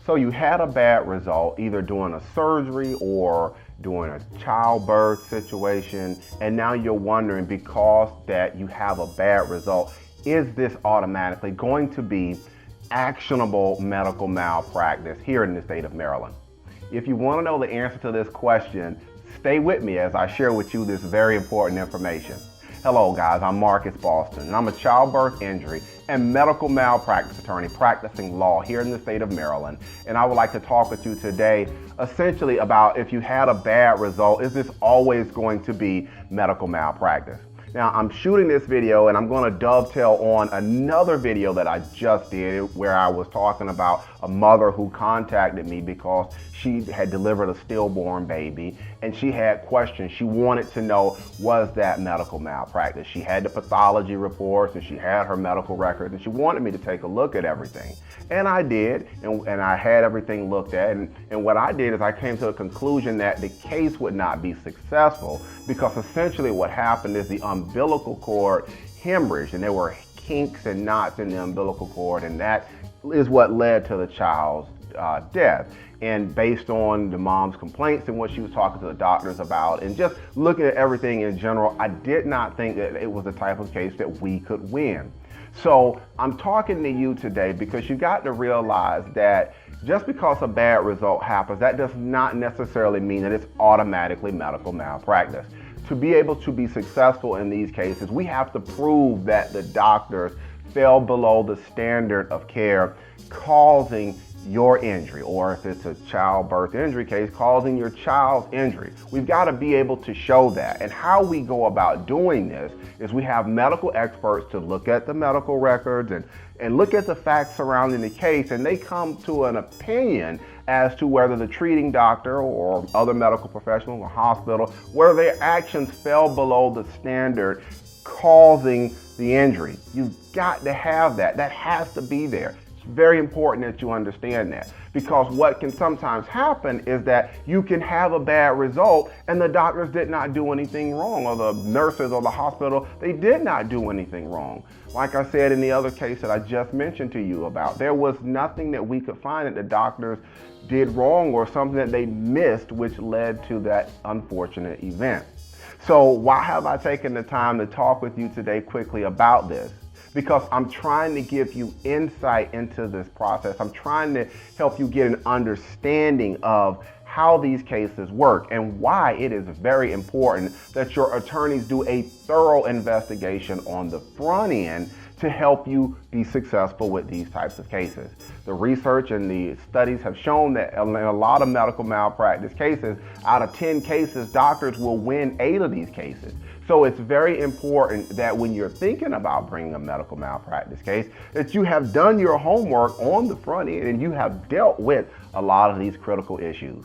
So you had a bad result either doing a surgery or doing a childbirth situation, and now you're wondering, because that you have a bad result, is this automatically going to be actionable medical malpractice here in the state of Maryland? If you want to know the answer to this question, stay with me as I share with you this very important information. Hello guys, I'm Marcus Boston, and I'm a childbirth injury and medical malpractice attorney practicing law here in the state of Maryland. And I would like to talk with you today essentially about, if you had a bad result, is this always going to be medical malpractice? Now, I'm shooting this video and I'm going to dovetail on another video that I just did where I was talking about a mother who contacted me because she had delivered a stillborn baby and she had questions. She wanted to know, was that medical malpractice? She had the pathology reports and she had her medical records and she wanted me to take a look at everything. And I did, and I had everything looked at. And what I did is I came to the conclusion that the case would not be successful because essentially what happened is the umbilical cord hemorrhaged, and there were kinks and knots in the umbilical cord, and that is what led to the child's death. And based on the mom's complaints and what she was talking to the doctors about and just looking at everything in general, I did not think that it was the type of case that we could win. So I'm talking to you today because you got to realize that just because a bad result happens, that does not necessarily mean that it's automatically medical malpractice. To be able to be successful in these cases, we have to prove that the doctors fell below the standard of care causing your injury, or if it's a childbirth injury case, causing your child's injury. We've got to be able to show that. And how we go about doing this is we have medical experts to look at the medical records and look at the facts surrounding the case, and they come to an opinion as to whether the treating doctor or other medical professional or hospital, whether their actions fell below the standard causing the injury. You've got to have that. That has to be there. It's very important that you understand that, because what can sometimes happen is that you can have a bad result and the doctors did not do anything wrong, or the nurses or the hospital, they did not do anything wrong. Like I said in the other case that I just mentioned to you about, there was nothing that we could find that the doctors did wrong or something that they missed which led to that unfortunate event. So why have I taken the time to talk with you today quickly about this? Because I'm trying to give you insight into this process. I'm trying to help you get an understanding of how these cases work and why it is very important that your attorneys do a thorough investigation on the front end to help you be successful with these types of cases. The research and the studies have shown that in a lot of medical malpractice cases, out of 10 cases, doctors will win 8 of these cases. So it's very important that when you're thinking about bringing a medical malpractice case, that you have done your homework on the front end and you have dealt with a lot of these critical issues.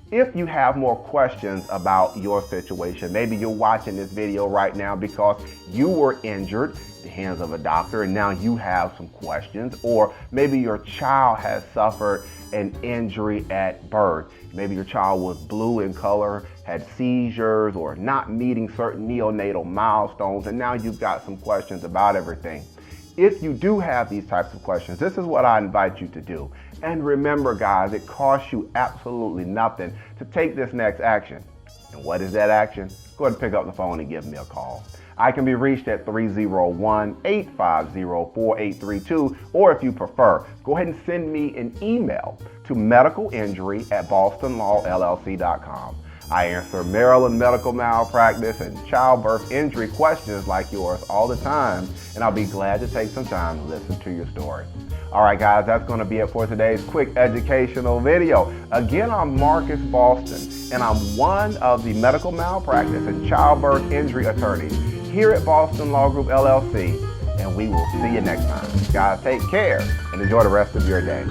If you have more questions about your situation, maybe you're watching this video right now because you were injured at the hands of a doctor and now you have some questions, or maybe your child has suffered an injury at birth. Maybe your child was blue in color, had seizures, or not meeting certain neonatal milestones, and now you've got some questions about everything. If you do have these types of questions, this is what I invite you to do. And remember, guys, it costs you absolutely nothing to take this next action. And what is that action? Go ahead and pick up the phone and give me a call. I can be reached at 301-850-4832, or if you prefer, go ahead and send me an email to medicalinjury@bostonlawllc.com. I answer Maryland medical malpractice and childbirth injury questions like yours all the time, and I'll be glad to take some time to listen to your story. All right, guys, that's going to be it for today's quick educational video. Again, I'm Marcus Boston, and I'm one of the medical malpractice and childbirth injury attorneys here at Boston Law Group, LLC, and we will see you next time. Guys, take care and enjoy the rest of your day.